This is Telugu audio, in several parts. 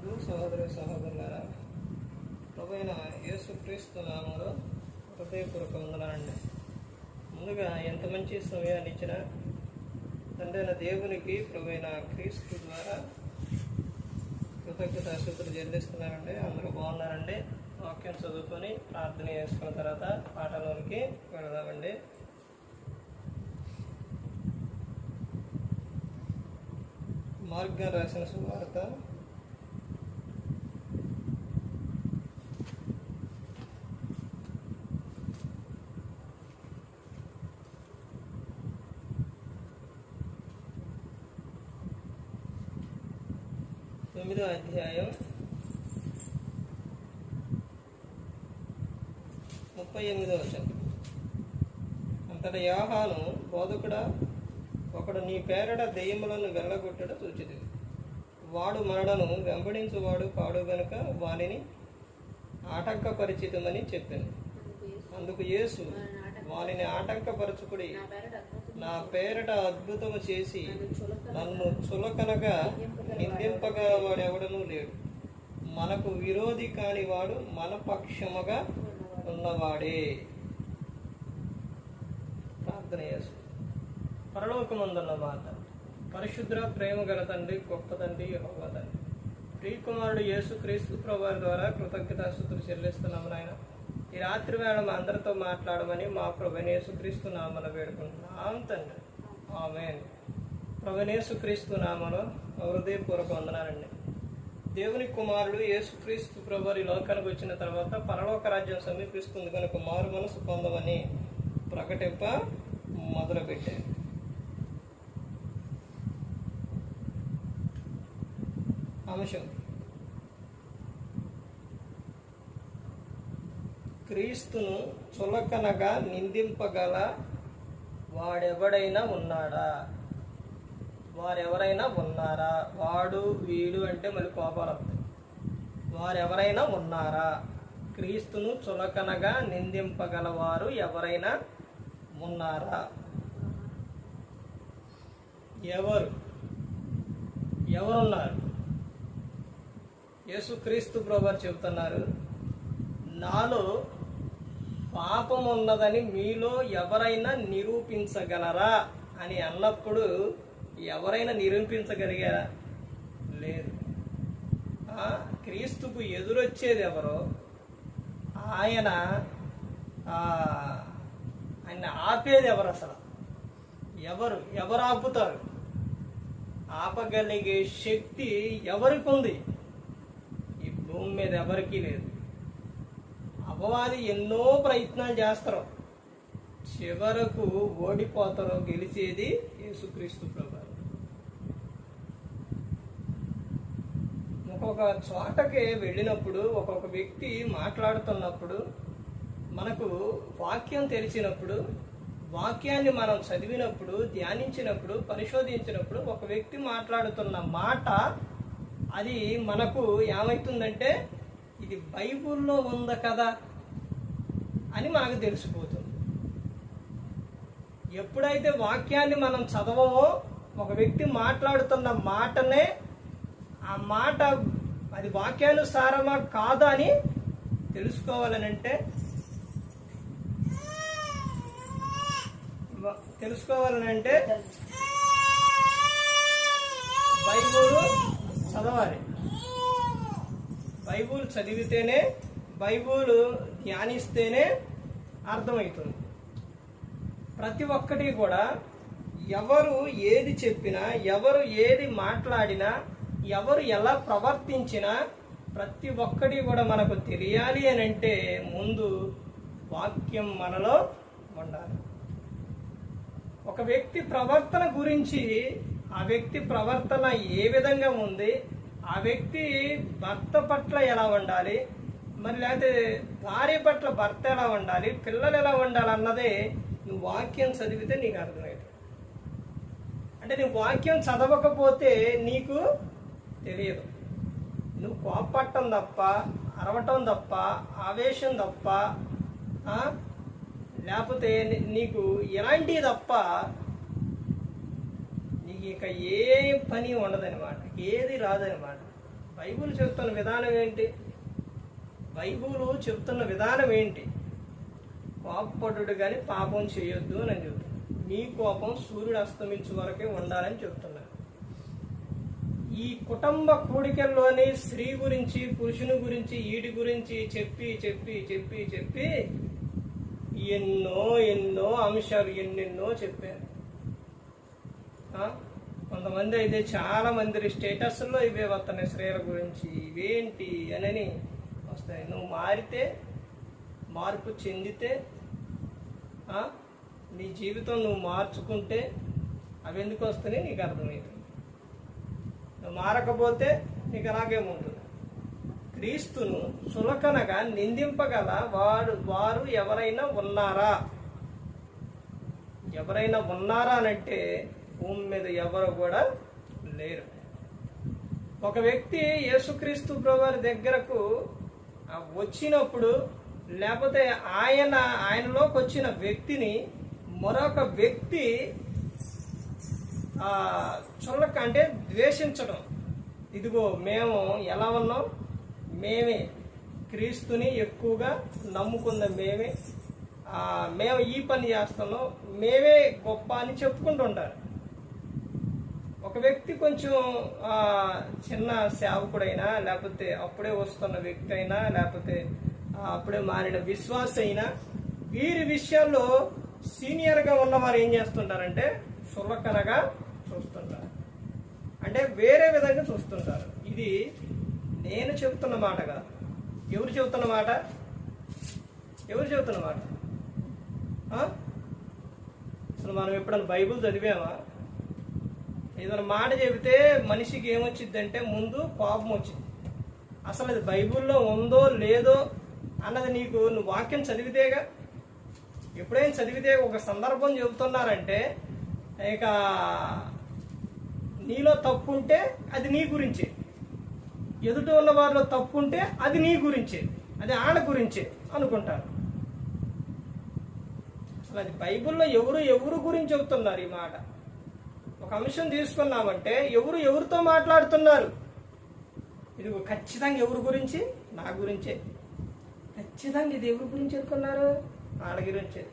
సహోదరి సహోదరులారా, ప్రభువైన యేసుక్రీస్తు నామములో హృదయపూర్వక వందనాలండి. ముందుగా ఎంత మంచి సమయాన్ని ఇచ్చిన తండ్రి అయిన దేవునికి ప్రభువైన క్రీస్తు ద్వారా కృతజ్ఞతాస్తుతులు చెల్లిస్తున్నారండి. అందరూ బాగున్నారండి. వాక్యం చదువుకొని ప్రార్థన చేసుకున్న తర్వాత పాఠంలోనికి వెళదామండి. మార్క్ గారు రాసిన సువార్త 9వ అధ్యాయం 38వ వచనం. అంతటా యోహాను, బోధకుడా, ఒకడు నీ పేరట దెయ్యములను వెళ్ళగొట్టడ చూచితివి. వాడు మనలను వెంబడించువాడు కాడు గనుక వానిని ఆటంకపరిచితమని చెప్పాను. అందుకు యేసు, వానిని ఆటంకపరచుకుడి, నా పేరట అద్భుతము చేసి నన్ను చులకనగా నిందింపగా వాడెవడనూ లేడు. మనకు విరోధి కాని వాడు మన పక్షముగా ఉన్నవాడే. ప్రార్థన యేసు. పరలోకమందున్న మాట, పరిశుద్ర ప్రేమ గల తండ్రి, గొప్ప తండ్రి, యెహోవా తండ్రి, ప్రియకుమారుడు యేసు క్రీస్తు ప్రభువారి ద్వారా కృతజ్ఞతాస్తుతులు చెల్లిస్తున్నాము నాయన. ఈ రాత్రి వేళ మా అందరితో మాట్లాడమని మా ప్రభువైన యేసుక్రీస్తు నామములో వేడుకుంటున్నాం తండ్రి. ఆమేన్. ప్రభువైన యేసుక్రీస్తు నామములో హృదయపూర్వక వందనాలండి. దేవుని కుమారుడు యేసుక్రీస్తు ప్రభువారు ఈ లోకానికి వచ్చిన తర్వాత పరలోక రాజ్యం సమీపిస్తుంది కనుక మారు మనసు పొందమని ప్రకటింప మొదలుపెట్టారు. అంశం: క్రీస్తును చులకనగా నిందింపగల వాడెవడైనా ఉన్నాడా? వారెవరైనా ఉన్నారా? వాడు వీడు అంటే మళ్ళీ కోపాలు వస్తాయి. వారెవరైనా ఉన్నారా? క్రీస్తును చులకనగా నిందింపగల వారు ఎవరైనా ఉన్నారా? ఎవరున్నారు? యేసుక్రీస్తు ప్రభువారు చెబుతున్నారు, నాలో పాపం ఉన్నదని మీలో ఎవరైనా నిరూపించగలరా అని అన్నప్పుడు ఎవరైనా నిరూపించగలిగారా? లేదు. క్రీస్తుకు ఎదురొచ్చేది ఎవరో, ఆయన ఆపేది ఎవరు? అసలు ఎవరు ఆపుతారు? ఆపగలిగే శక్తి ఎవరికి ఉంది? ఈ భూమి మీద ఎవరికీ లేదు. అపవాది ఎన్నో ప్రయత్నాలు చేస్తారు, చివరకు ఓడిపోతారో. గెలిచేది యేసుక్రీస్తు ప్రభువారు. ఒక్కొక్క చోటకి వెళ్ళినప్పుడు, ఒక్కొక్క వ్యక్తి మాట్లాడుతున్నప్పుడు, మనకు వాక్యం తెలిసినప్పుడు, వాక్యాన్ని మనం చదివినప్పుడు, ధ్యానించినప్పుడు, పరిశోధించినప్పుడు, ఒక వ్యక్తి మాట్లాడుతున్న మాట అది మనకు ఏమవుతుందంటే, ఇది బైబుల్లో ఉంది కదా అని మనకు తెలిసిపోతుంది. ఎప్పుడైతే వాక్యాన్ని మనం చదవమో, ఒక వ్యక్తి మాట్లాడుతున్న మాటనే, ఆ మాట అది వాక్యానుసారమా కాదా అని తెలుసుకోవాలనంటే బైబుల్ చదవాలి. బైబుల్ చదివితేనే, బైబుల్ ధ్యానిస్తేనే అర్థమవుతుంది. ప్రతి ఒక్కటి కూడా ఎవరు ఏది చెప్పినా, ఎవరు ఏది మాట్లాడినా, ఎవరు ఎలా ప్రవర్తించినా ప్రతి ఒక్కటి కూడా మనకు తెలియాలి అని అంటే ముందు వాక్యం మనలో ఉండాలి. ఒక వ్యక్తి ప్రవర్తన గురించి, ఆ వ్యక్తి ప్రవర్తన ఏ విధంగా ఉంది, ఆ వ్యక్తి భర్త పట్ల ఎలా ఉండాలి, మరి లేకపోతే భార్య పట్ల భర్త ఎలా ఉండాలి, పిల్లలు ఎలా ఉండాలి అన్నదే నువ్వు వాక్యం చదివితే నీకు అర్థమవుతుంది. అంటే నువ్వు వాక్యం చదవకపోతే నీకు తెలియదు. నువ్వు కోపపట్టం తప్ప, అరవటం తప్ప, ఆవేశం తప్ప, లేకపోతే నీకు ఎలాంటివి తప్ప నీకు ఇక ఏ పని ఉండదనమాట, ఏది రాదనమాట. బైబిల్ చెప్తున్న విధానం ఏంటి? బైబిల్ చెప్తున్న విధానం ఏంటి? కోపపడు కానీ పాపం చేయొద్దు అని చెప్తాను. నీ కోపం సూర్యుడు అస్తమించే వరకే ఉండాలని చెప్తున్నారు. ఈ కుటుంబ కూడికల్లోని స్త్రీ గురించి, పురుషుని గురించి, వీటి గురించి చెప్పి చెప్పి చెప్పి చెప్పి ఎన్నో ఎన్నో అంశాలు ఎన్నెన్నో చెప్పారు. కొంతమంది అయితే చాలా మంది స్టేటస్లో ఇవే వస్తున్నాయి, స్త్రీల గురించి ఇవేంటి అని వస్తాయి. నువ్వు మారితే, మార్పు చెందితే, నీ జీవితం నువ్వు మార్చుకుంటే అవి ఎందుకు వస్తాయి నీకు అర్థమవుతుంది. నువ్వు మారకపోతే నీకు అలాగేముంటుంది. క్రీస్తును చులకనగా నిందింపగల వారు ఎవరైనా ఉన్నారా? ఎవరైనా ఉన్నారా అనంటే భూమి మీద ఎవరు కూడా లేరు. ఒక వ్యక్తి యేసుక్రీస్తు ప్రభువారి దగ్గరకు వచ్చినప్పుడు, లేకపోతే ఆయనలోకి వచ్చిన వ్యక్తిని మరొక వ్యక్తి అంటే ద్వేషించడం. ఇదిగో మేము ఎలా ఉన్నాం, మేమే క్రీస్తుని ఎక్కువగా నమ్ముకున్న మేము ఈ పని చేస్తున్నాం, మేమే గొప్ప అని చెప్పుకుంటుంటారు. ఒక వ్యక్తి కొంచెం చిన్న సేవకుడైనా, లేకపోతే అప్పుడే వస్తున్న వ్యక్తి అయినా, లేకపోతే అప్పుడే మారిన విశ్వాస అయినా, వీరి విషయాల్లో సీనియర్గా ఉన్నవారు ఏం చేస్తుంటారంటే చులకనగా చూస్తుంటారు. అంటే వేరే విధంగా చూస్తుంటారు. ఇది నేను చెబుతున్న మాట కాదు. ఎవరు చెబుతున్న మాట? ఎవరు చెబుతున్న మాట? అసలు మనం ఎప్పుడన్నా బైబిల్ చదివామా? ఏదైనా మాట చెబితే మనిషికి ఏమొచ్చిందంటే ముందు కోపం వచ్చింది. అసలు అది బైబిల్లో ఉందో లేదో అన్నది నువ్వు వాక్యం చదివితేగా. ఎప్పుడైనా చదివితే ఒక సందర్భం చెబుతున్నారంటే ఇక నీలో తప్పు ఉంటే అది నీ గురించే, ఎదుట ఉన్న వారిలో తప్పు ఉంటే అది నీ గురించే, అది ఆడ గురించే అనుకుంటారు. అసలు అది బైబిల్లో ఎవరు గురించి చెబుతున్నారు ఈ మాట? ఒక అంశం తీసుకున్నామంటే ఎవరితో మాట్లాడుతున్నారు? ఇది ఖచ్చితంగా ఎవరి గురించి? నా గురించే. ఖచ్చితంగా ఇది ఎవరి గురించి అనుకున్నారు? వాళ్ళ గురించే.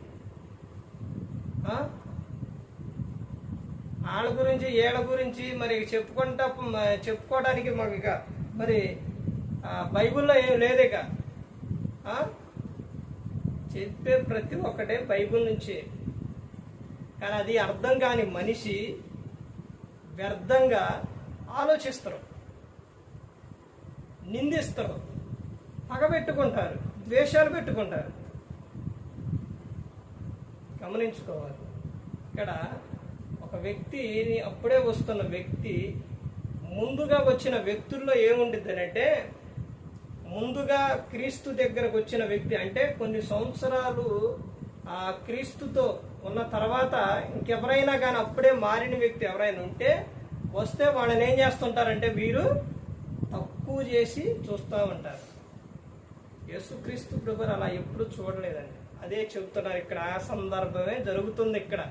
వాళ్ళ గురించి, ఏళ్ళ గురించి మరి చెప్పుకోవడానికి మాకు ఇక మరి బైబిల్లో ఏం లేదిక. చెప్పే ప్రతి ఒక్కటే బైబిల్ నుంచే. కానీ అది అర్థం కాని మనిషి వ్యర్థంగా ఆలోచిస్తారు, నిందిస్తారు, పగబెట్టుకుంటారు, ద్వేషాలు పెట్టుకుంటారు. గమనించుకోవాలి. ఇక్కడ ఒక వ్యక్తిని, అప్పుడే వస్తున్న వ్యక్తి, ముందుగా వచ్చిన వ్యక్తుల్లో ఏముండిద్ది అంటే, ముందుగా క్రీస్తు దగ్గరకు వచ్చిన వ్యక్తి అంటే కొన్ని సంవత్సరాలు ఆ క్రీస్తుతో ఉన్న తర్వాత ఇంకెవరైనా కానీ అప్పుడే మారిన వ్యక్తి ఎవరైనా ఉంటే వస్తే వాళ్ళని ఏం చేస్తుంటారంటే వీరు తక్కువ చేసి చూస్తూ ఉంటారు. యేసుక్రీస్తు ప్రభు అలా ఎప్పుడు చూడలేదండి. అదే చెబుతున్నారు ఇక్కడ. ఆ సందర్భమే జరుగుతుంది ఇక్కడ.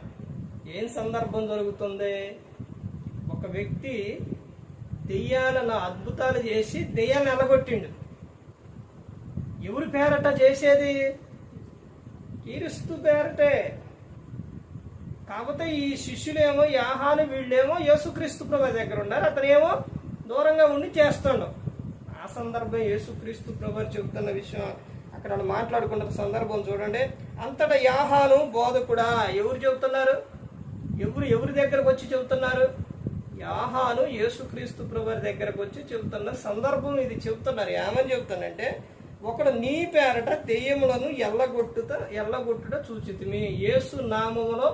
ఏం సందర్భం జరుగుతుంది? ఒక వ్యక్తి దెయ్యాలను అద్భుతాలు చేసి దెయ్యాలను ఎలగొట్టిండు. ఎవరి పేరట చేసేది? క్రీస్తు పేరటే. కాకపోతే ఈ శిష్యులేమో, యాహాను వీళ్ళేమో యేసుక్రీస్తు ప్రభు దగ్గర ఉన్నారు, అతనేమో దూరంగా ఉండి చేస్తుండు. ఆ సందర్భం యేసుక్రీస్తు ప్రభు చెబుతున్న విషయం అక్కడ మాట్లాడుకుంటున్న సందర్భం చూడండి. అంతటా యాహాను బోధకుడా. ఎవరు చెబుతున్నారు? ఎవరి దగ్గరకు వచ్చి చెబుతున్నారు? యాహాను యేసుక్రీస్తు ప్రభు దగ్గరకు వచ్చి చెబుతున్న సందర్భం ఇది చెబుతున్నారు. ఏమని చెబుతానంటే, ఒకడు నీ పేరట దెయ్యములను ఎల్లగొట్టుట చూచితిమి, యేసు నామములో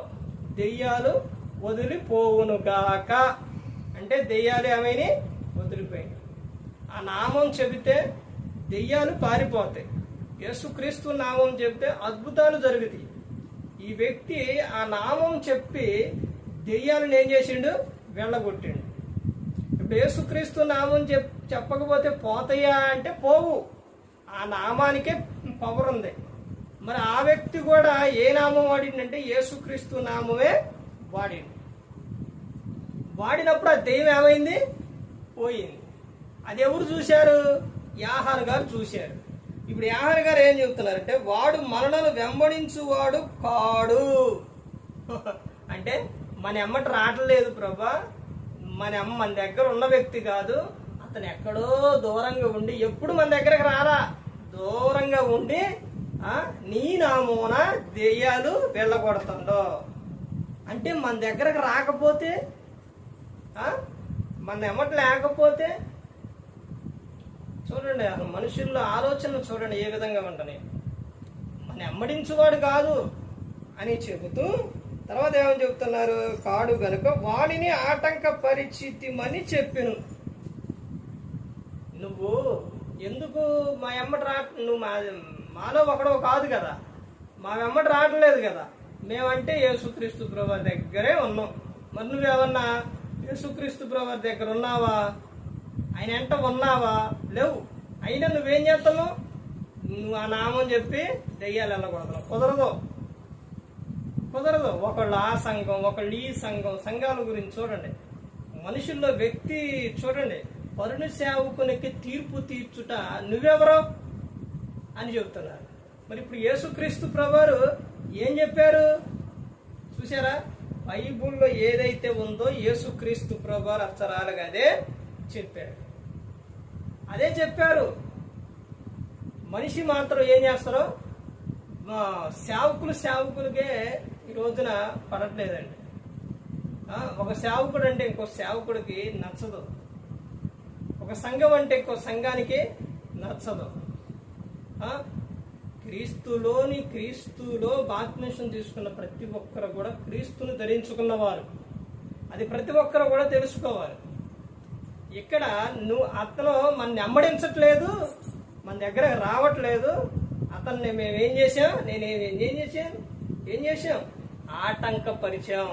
దెయ్యాలు వదిలిపోవునుగాక. అంటే దెయ్యాలు ఏమైనా వదిలిపోయినాయి. ఆ నామం చెబితే దెయ్యాలు పారిపోతాయి. యేసుక్రీస్తు నామం చెబితే అద్భుతాలు జరుగుతాయి. ఈ వ్యక్తి ఆ నామం చెప్పి దెయ్యాలను ఏం చేసిండు? వెళ్ళగొట్టిండు. ఇప్పుడు యేసుక్రీస్తు నామం చెప్పకపోతే పోతాయా అంటే పోవు. ఆ నామానికే పవర్ ఉంది. మరి ఆ వ్యక్తి కూడా ఏ నామం వాడిందంటే యేసుక్రీస్తు నామమే వాడిండు. వాడినప్పుడు ఆ దెయ్యం ఏమైంది? పోయింది. అది ఎవరు చూశారు? యాహారు గారు చూశారు. ఇప్పుడు యాహారు గారు ఏం చెప్తున్నారంటే, వాడు మనలను వెంబడించువాడు కాడు. అంటే మన ఎమ్మటి రావట్లేదు ప్రభా, మన దగ్గర ఉన్న వ్యక్తి కాదు, అతను ఎక్కడో దూరంగా ఉండి, ఎప్పుడు మన దగ్గరకు రారా, దూరంగా ఉండి నీ నామూన దెయ్యాలు వెళ్ళగొడుతుండో. అంటే మన దగ్గరకు రాకపోతే, మన ఎమ్మటి లేకపోతే, చూడండి అసలు మనుషుల్లో ఆలోచనలు చూడండి ఏ విధంగా ఉంటాయి. మన ఎమ్మడించువాడు కాదు అని చెబుతూ తర్వాత ఏమని చెప్తున్నారు? కాడు గనుక వాడిని ఆటంక పరిచితిమని చెప్పెను. నువ్వు ఎందుకు మా ఎమ్మటి నువ్వు మాలో ఒకడో కాదు కదా, మా వెమ్మటి రావట్లేదు కదా, మేమంటే యేసుక్రీస్తు ప్రభువారి దగ్గరే ఉన్నాం. మరి నువ్వేమన్నా యేసుక్రీస్తు ప్రభువారి దగ్గర ఉన్నావా? ఆయన ఎంట ఉన్నావా? లేవు. అయినా నువ్వేం చేస్తున్నావు? నువ్వు ఆ నామం చెప్పి దెయ్యాలు వెళ్ళకూడదు. కుదరదు. ఒకళ్ళు ఆ సంఘం, ఒకళ్ళు ఈ సంఘం. సంఘాల గురించి చూడండి, మనుషుల్లో వ్యక్తి చూడండి, పరుని సేవకునికి తీర్పు తీర్చుట నువ్వెవరో అని చెబుతున్నారు. మరి ఇప్పుడు యేసుక్రీస్తు ప్రభువారు ఏం చెప్పారు చూసారా? బైబుల్లో ఏదైతే ఉందో యేసుక్రీస్తు ప్రభువారు అక్షరాలుగా అదే చెప్పారు. మనిషి మాత్రం ఏం చేస్తారో సేవకులకే ఈ రోజున పడట్లేదండి. ఒక సేవకుడు అంటే ఇంకో సేవకుడికి నచ్చదు, ఒక సంఘం అంటే ఇంకో సంఘానికి నచ్చదు. క్రీస్తులో బాప్తిస్మం తీసుకున్న ప్రతి ఒక్కరు కూడా క్రీస్తును ధరించుకున్నవారు. అది ప్రతి ఒక్కరు కూడా తెలుసుకోవాలి. ఇక్కడ అతను మన వెంబడించట్లేదు, మన దగ్గర రావట్లేదు, అతన్ని మేమేం చేసాం, ఏం చేసాం ఆటంకపరిచాం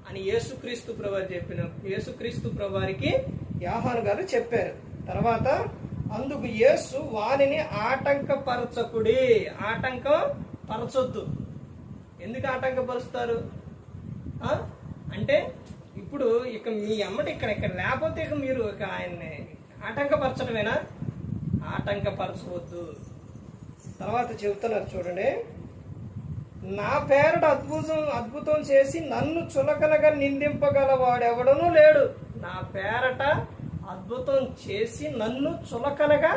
అని యేసుక్రీస్తు ప్రభువారు చెప్పిన యేసుక్రీస్తు ప్రభువారికి యోహాను గారు చెప్పారు. తర్వాత అందుకు యేసు వానిని ఆటంకపరచకుడి, ఆటంకపరచొద్దు. ఎందుకు ఆటంకపరుస్తారు అంటే, ఇప్పుడు ఇక మీ అమ్మటి ఇక్కడ లేకపోతే ఇక మీరు ఇక ఆయన్ని ఆటంకపరచడమేనా? ఆటంకపరచవద్దు. తర్వాత చెబుతున్నారు చూడండి, నా పేరట అద్భుతం చేసి నన్ను చులకనగా నిందింపగలవాడెవడనూ లేడు. నా పేరట అద్భుతం చేసి నన్ను చులకనగా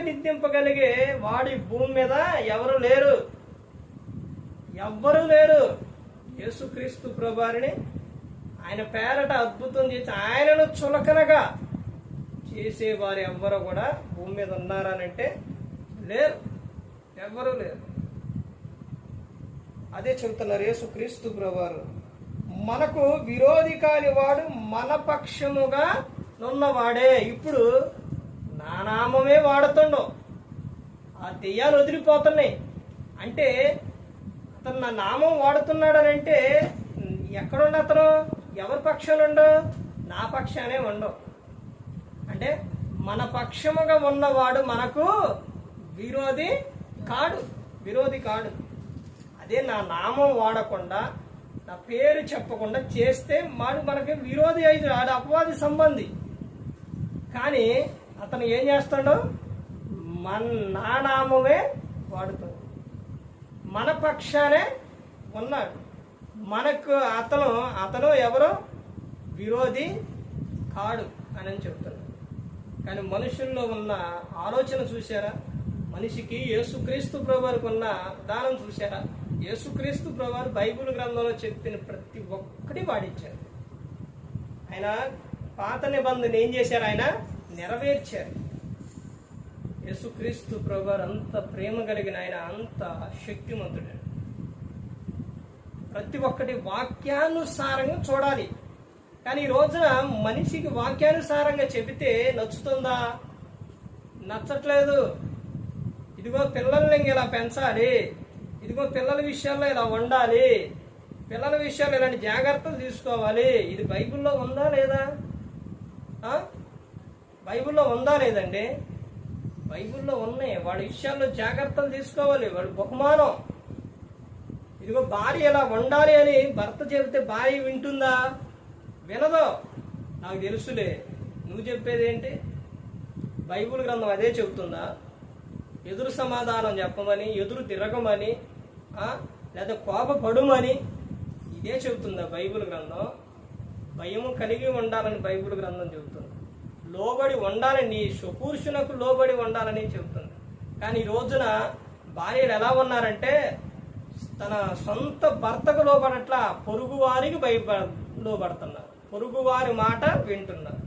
నిందింపగలిగే వాడి భూమి మీద ఎవరు లేరు. యేసుక్రీస్తు ప్రభువారిని ఆయన పేరట అద్భుతం చేసి ఆయనను చులకనగా చేసేవారు ఎవ్వరు కూడా భూమి మీద ఉన్నారనంటే లేరు, ఎవ్వరూ లేరు. అదే చెబుతున్నారు యేసుక్రీస్తు ప్రభువారు. మనకు విరోధి కాని వాడు మన పక్షముగా నున్నవాడే. ఇప్పుడు నా నామమే వాడుతుండో ఆ దెయ్యాలు వదిలిపోతున్నాయి. అంటే అతను నా నామం వాడుతున్నాడని అంటే ఎక్కడుండ అతను ఎవరి పక్షాలు ఉండవు? నా పక్షానే ఉండవు. అంటే మన పక్షముగా ఉన్నవాడు మనకు విరోధి కాడు. అదే నా నామం వాడకుండా, నా పేరు చెప్పకుండా చేస్తే మనకి విరోధి అయితే ఆడు అపవాది సంబంధి. కానీ అతను ఏం చేస్తాడు? నా నామమే వాడుతాడు, మన పక్షానే ఉన్నాడు. మనకు అతను ఎవరో విరోధి కాడు అని చెప్తున్నాడు. కానీ మనుషుల్లో ఉన్న ఆలోచన చూసారా? మనిషికి యేసుక్రీస్తు ప్రభువారికి ఉన్న విధానం చూసారా? యేసుక్రీస్తు ప్రభువారు బైబిల్ గ్రంథంలో చెప్పిన ప్రతి ఒక్కటి వాడిచ్చారు. ఆయన పాత నిబంధన ఏం చేశారు? ఆయన నెరవేర్చారు. యేసుక్రీస్తు ప్రభువారు అంత ప్రేమ కలిగిన ఆయన, అంత శక్తిమంతుడు. ప్రతి ఒక్కటి వాక్యానుసారంగా చూడాలి. కానీ ఈ రోజున మనిషికి వాక్యానుసారంగా చెబితే నచ్చుతుందా? నచ్చట్లేదు. ఇదిగో పిల్లల్ని ఇలా పెంచాలి, ఇదిగో పిల్లల విషయాల్లో ఇలా ఉండాలి, పిల్లల విషయాల్లో ఇలాంటి జాగ్రత్తలు తీసుకోవాలి. ఇది బైబిల్లో ఉందా లేదా? బైబిల్లో ఉందా లేదండి? బైబిల్లో ఉన్నాయి. వాళ్ళ విషయాల్లో జాగ్రత్తలు తీసుకోవాలి. వాడు బహుమానం. ఇదిగో భార్య ఇలా ఉండాలి అని భర్త చెబితే భార్య వింటుందా? వినదో. నాకు తెలుసులే, నువ్వు చెప్పేది ఏంటి? బైబిల్ గ్రంథం అదే చెబుతుందా? ఎదురు సమాధానం చెప్పమని, ఎదురు తిరగమని, లేదా కోపపడుమని ఇదే చెబుతుందా బైబిల్ గ్రంథం? భయము కలిగి ఉండాలని బైబిల్ గ్రంథం చెబుతుంది. లోబడి ఉండాలని, నీ స్వపురుషునకు లోబడి ఉండాలని చెబుతుంది. కానీ ఈ రోజున భార్యలు ఎలా ఉన్నారంటే తన సొంత భర్తకు లోబడట్లా, పొరుగు వారికి లోబడుతున్నారు, పొరుగు వారి మాట వింటున్నారు.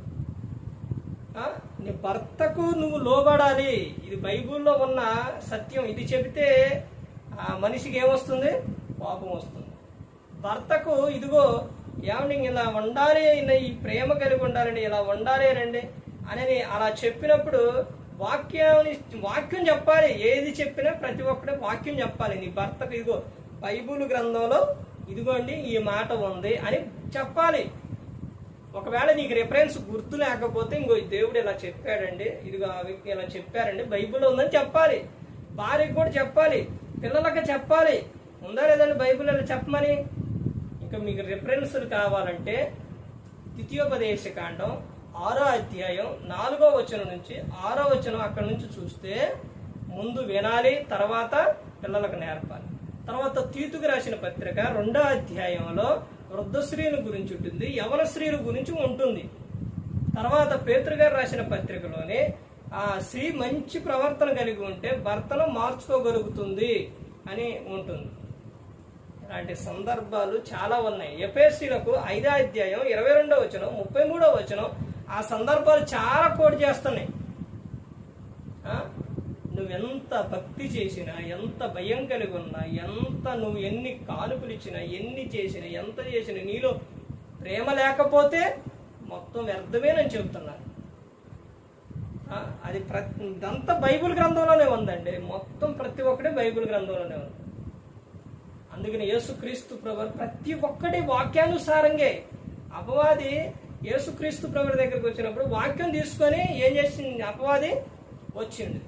నీ భర్తకు నువ్వు లోబడాలి, ఇది బైబిల్లో ఉన్న సత్యం. ఇది చెబితే ఆ మనిషికి ఏమొస్తుంది? కోపం వస్తుంది. భర్తకు ఇదిగో ఏమండి ఇలా ఉండాలి, ఈ ప్రేమ కలిగి ఉండాలండి, ఇలా ఉండాలి రండి అని అలా చెప్పినప్పుడు వాక్యం చెప్పాలి. ఏది చెప్పినా ప్రతి ఒక్కటి వాక్యం చెప్పాలి. నీ భర్తకు ఇదిగో బైబిల్ గ్రంథంలో ఇదిగోండి ఈ మాట ఉంది అని చెప్పాలి. ఒకవేళ నీకు రిఫరెన్స్ గుర్తు లేకపోతే ఇంకో దేవుడు ఇలా చెప్పాడండి, ఇదిగో ఇలా చెప్పారండి, బైబిల్లో ఉందని చెప్పాలి. భార్యకు కూడా చెప్పాలి, పిల్లలకి చెప్పాలి. ఉందా లేదండి బైబిల్ ఇలా చెప్పమని? ఇంకా మీకు రిఫరెన్స్లు కావాలంటే ద్వితీయోపదేశకాండం 6వ అధ్యాయం 4వ వచనం నుంచి 6వ వచనం అక్కడి నుంచి చూస్తే ముందు వినాలి, తర్వాత పిల్లలకు నేర్పాలి. తర్వాత తీతుకు రాసిన పత్రిక 2వ అధ్యాయంలో వృద్ధ స్త్రీల గురించి ఉంటుంది, యవన స్త్రీల గురించి ఉంటుంది. తర్వాత పేతురు గారు రాసిన పత్రికలోనే ఆ స్త్రీ మంచి ప్రవర్తన కలిగి ఉంటే భర్తను మార్చుకోగలుగుతుంది అని ఉంటుంది. ఇలాంటి సందర్భాలు చాలా ఉన్నాయి. ఎఫెసీయులకు 5వ అధ్యాయం 22వ వచనం 33వ వచనం ఆ సందర్భాలు చాలా కోట్ చేస్తున్నాయి. నువ్వెంత భక్తి చేసినా, ఎంత భయం కలిగి ఉన్నా, నువ్వు ఎన్ని కానుకలు ఇచ్చినా, ఎన్ని చేసినా, ఎంత చేసినా నీలో ప్రేమ లేకపోతే మొత్తం వ్యర్థమేనని చెబుతున్నాను. అది ఇదంతా బైబిల్ గ్రంథంలోనే ఉందండి. మొత్తం ప్రతి ఒక్కటి బైబిల్ గ్రంథంలోనే ఉంది. అందుకని యేసుక్రీస్తు ప్రభువు ప్రతి ఒక్కటి వాక్యానుసారంగా. అపవాది యేసుక్రీస్తు ప్రభువు దగ్గరికి వచ్చినప్పుడు వాక్యం తీసుకొని ఏం చేసింది? అపవాది వచ్చింది.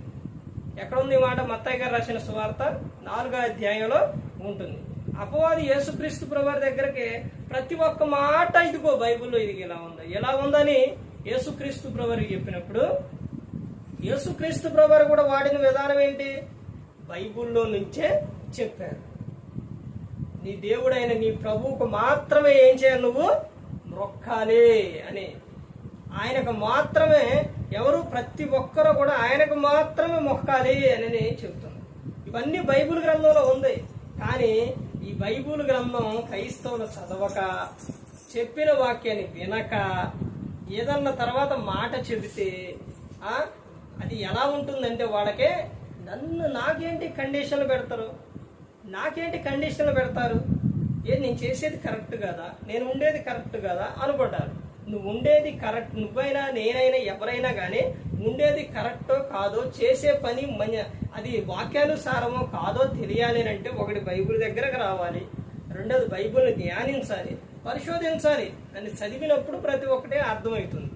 ఎక్కడ ఉంది మాట? మత్తయి గారు రాసిన సువార్త 4వ అధ్యాయంలో ఉంటుంది. అపవాది యేసుక్రీస్తు ప్రభువు దగ్గరికి ప్రతి ఒక్క మాట ఇదిగో బైబిల్లో ఇది ఇలా ఉందని యేసుక్రీస్తు ప్రభువుకి చెప్పినప్పుడు యేసుక్రీస్తు ప్రభువు కూడా వాడిన విధానం ఏంటి? బైబిల్లో నుంచే చెప్పారు. నీ దేవుడైన నీ ప్రభువుకు మాత్రమే ఏం చేయాలి? నువ్వు మొక్కాలి అని. ఆయనకు మాత్రమే ప్రతి ఒక్కరూ కూడా ఆయనకు మాత్రమే మొక్కాలి అని చెబుతున్నారు. ఇవన్నీ బైబిల్ గ్రంథంలో ఉంది. కానీ ఈ బైబిల్ గ్రంథం క్రైస్తవులు చదవక, చెప్పిన వాక్యాన్ని వినక, ఏదన్నా తర్వాత మాట చెబితే అది ఎలా ఉంటుందంటే వాళ్ళకే నాకేంటి కండిషన్లు పెడతారు, నేను చేసేది కరెక్ట్ కదా, నేను ఉండేది కరెక్ట్ కదా అనుకుంటారు. నువ్వు ఉండేది కరెక్ట్, నువ్వైనా నేనైనా ఎవరైనా కానీ ఉండేది కరెక్టో కాదో, చేసే పని అది వాక్యానుసారమో కాదో తెలియాలి అంటే ఒకటి బైబిల్ దగ్గరకు రావాలి, రెండోది బైబిల్ని ధ్యానించాలి, పరిశోధించాలి. దాన్ని చదివినప్పుడు ప్రతి ఒక్కటే అర్థమవుతుంది.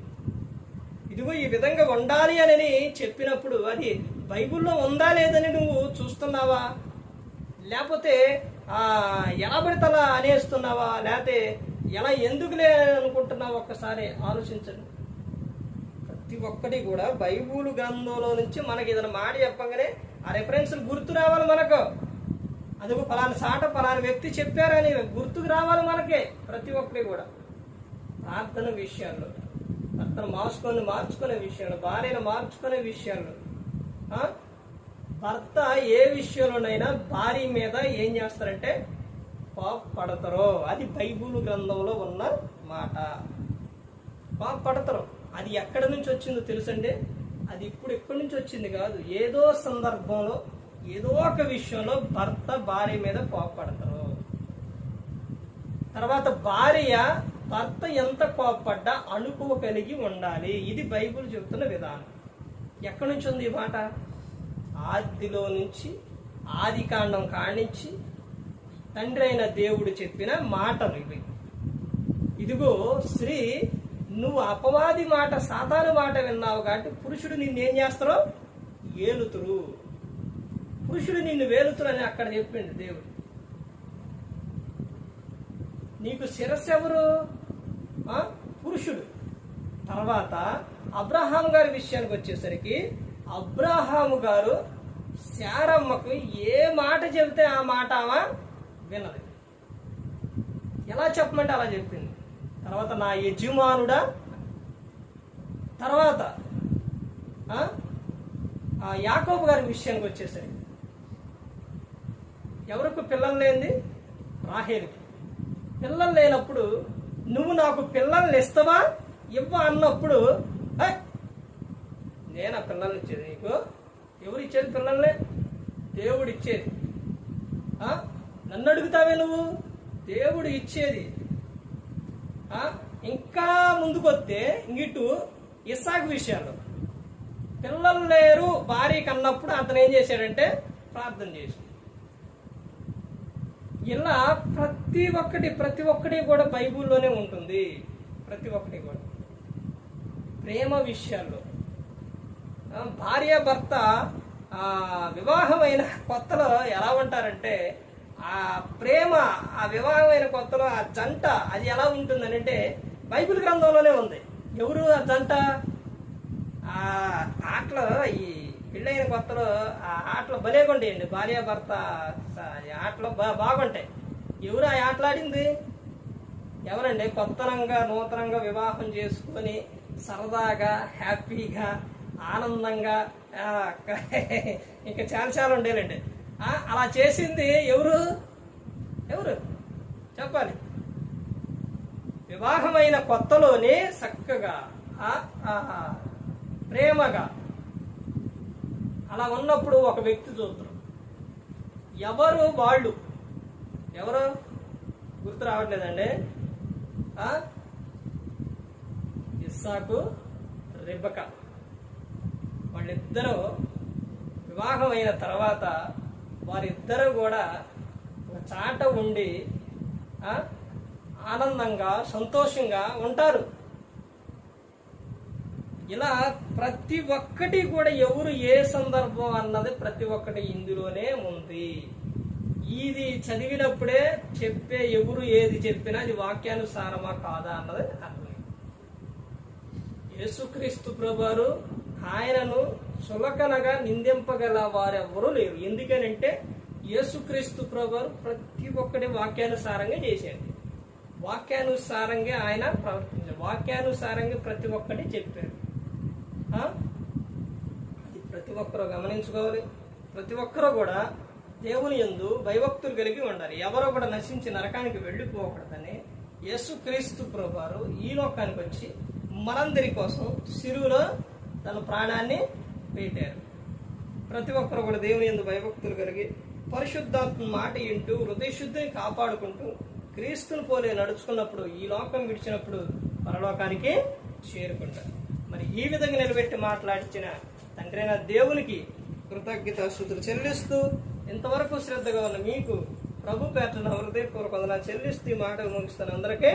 ఇదిగో ఈ విధంగా ఉండాలి అని చెప్పినప్పుడు అది బైబిల్లో ఉందా లేదని నువ్వు చూస్తున్నావా, లేకపోతే ఎలా పడితే అలా అనేస్తున్నావా, లేకపోతే ఎలా ఎందుకులే అనుకుంటున్నావు? ఒక్కసారి ఆలోచించండి. ప్రతి ఒక్కటి కూడా బైబిల్ గ్రంథంలో నుంచి మనకి ఏదైనా మాట చెప్పగానే ఆ రెఫరెన్స్లు గుర్తు రావాలి మనకు. అదిగో పలానా సాట పలానా వ్యక్తి చెప్పారని గుర్తుకు రావాలి మనకే. ప్రతి ఒక్కటి కూడా ప్రార్థన విషయాల్లో, భర్తను మార్చుకునే విషయాలు, భార్యను మార్చుకునే విషయాల్లో, భర్త ఏ విషయంలోనైనా భార్య మీద ఏం చేస్తారంటే కోపపడతారో, అది బైబిల్ గ్రంథంలో ఉన్న మాట. కోపపడతారు. అది ఎక్కడి నుంచి వచ్చిందో తెలుసండి? అది ఎక్కడి నుంచి వచ్చింది కాదు. ఏదో సందర్భంలో ఏదో ఒక విషయంలో భర్త భార్య మీద కోపపడతారు. తర్వాత భార్య భర్త ఎంత కోపపడ్డా అణుకువ కలిగి ఉండాలి. ఇది బైబిల్ చెబుతున్న విధానం. ఎక్కడి నుంచి ఉంది ఈ మాట? ఆదిలో నుంచి, ఆది కాండం కానించి తండ్రి అయిన దేవుడు చెప్పిన మాటలు ఇవి. ఇదిగో స్త్రీ, నువ్వు అపవాది మాట, సాతాను మాట విన్నావు కాబట్టి పురుషుడు నిన్నేం చేస్తారో ఏలుతురు, పురుషుడు నిన్ను వేలుతురు అని అక్కడ చెప్పిండు దేవుడు. నీకు శిరస్సు ఎవరు? పురుషుడు. తర్వాత అబ్రహాం గారి విషయానికి వచ్చేసరికి అబ్రహాము గారు శారమ్మకు ఏ మాట చెబితే ఆ మాట ఆమె విన్నది. ఎలా చెప్పమంటే అలా చెప్పింది. తర్వాత నా యజమానుడా, తర్వాత యాకోబు గారి విషయానికి వచ్చేసరికి ఎవరికి పిల్లలు లేనిది రాహేలుకి. పిల్లలు లేనప్పుడు నువ్వు నాకు పిల్లల్ని ఇస్తావా ఇవ్వ అన్నప్పుడు నేను ఆ పిల్లల్ని ఇచ్చేది నీకు. ఎవరు ఇచ్చేది పిల్లల్ని? దేవుడు ఇచ్చేది. నన్ను అడుగుతావే నువ్వు? దేవుడు ఇచ్చేది. ఇంకా ముందుకు వస్తే ఇంగిటు ఇస్సాకు విషయాలు పిల్లలు లేరు భార్యకి అన్నప్పుడు అతను ఏం చేశాడంటే ప్రార్థన చేసి. ఇలా ప్రతి ఒక్కటి కూడా బైబిల్లోనే ఉంటుంది. ప్రతి ఒక్కటి కూడా ప్రేమ విషయాల్లో భార్య భర్త వివాహమైన కొత్తలో ఎలా ఉంటారంటే ఆ ప్రేమ, ఆ వివాహమైన కొత్తలో ఆ జంట అది ఎలా ఉంటుందని అంటే బైబిల్ గ్రంథంలోనే ఉంది. ఎవరు ఆ జంట? ఆ ఆటలో, ఈ పెళ్ళైన కొత్తలో ఆ ఆటలు భలేగుంటాయండి. భార్య భర్త ఆటలు బాగుంటాయి. ఎవరు ఆ ఆటలాడింది? ఎవరండి? నూతనంగా వివాహం చేసుకొని సరదాగా హ్యాపీగా ఆనందంగా ఇంకా చాలా ఉండేలండి. అలా చేసింది ఎవరు చెప్పాలి? వివాహమైన కొత్తలోనే చక్కగా ప్రేమగా అలా ఉన్నప్పుడు ఒక వ్యక్తి చూద్దాం. ఎవరు వాళ్ళు? ఎవరు గుర్తు రావట్లేదండి. ఇస్సాకు, రెబెకా. వాళ్ళిద్దరూ వివాహం అయిన తర్వాత వారిద్దరూ కూడా ఒక చాట ఉండి ఆనందంగా సంతోషంగా ఉంటారు. ఇలా ప్రతి ఒక్కటి కూడా ఎవరు ఏ సందర్భం అన్నది ప్రతి ఒక్కటి ఇందులోనే ఉంది. ఇది చదివినప్పుడే చెప్పే ఎవరు ఏది చెప్పినా అది వాక్యానుసారమా కాదా అన్నది అర్థం. యేసుక్రీస్తు ప్రభువారు ఆయనను చులకనగా నిందింపగల వారెవరూ లేరు. ఎందుకనంటే యేసుక్రీస్తు ప్రభువారు ప్రతి ఒక్కటి వాక్యానుసారంగా చేశాడు. వాక్యానుసారంగా ఆయన ప్రవర్తించాడు. వాక్యానుసారంగా ప్రతి ఒక్కటి చెప్పాడు. అది ప్రతి ఒక్కరూ గమనించుకోవాలి. ప్రతి ఒక్కరూ కూడా దేవుని యందు భయభక్తులు కలిగి ఉండాలి. ఎవరో కూడా నశించి నరకానికి వెళ్ళిపోకూడదని యేసుక్రీస్తు ప్రభువారు ఈ లోకానికి వచ్చి మనందరి కోసం సిలువలో తన ప్రాణాన్ని పెట్టారు. ప్రతి ఒక్కరు కూడా దేవుని యందు భయభక్తులు కలిగి పరిశుద్ధాత్మ మాట వింటూ హృదయశుద్ధిని కాపాడుకుంటూ క్రీస్తుని పోలే నడుచుకున్నప్పుడు ఈ లోకం విడిచినప్పుడు పరలోకానికి చేరుకుంటారు. మరి ఈ విధంగా నిలబెట్టి మాట్లాడించిన తండ్రైన దేవునికి కృతజ్ఞతాస్తుతులు చెల్లిస్తూ ఇంతవరకు శ్రద్ధగా ఉన్న మీకు ప్రభు పేటన హృదయపూర్వక వందనాలు చెల్లిస్తూ ఈ మాట ముగిస్తాను. అందరికీ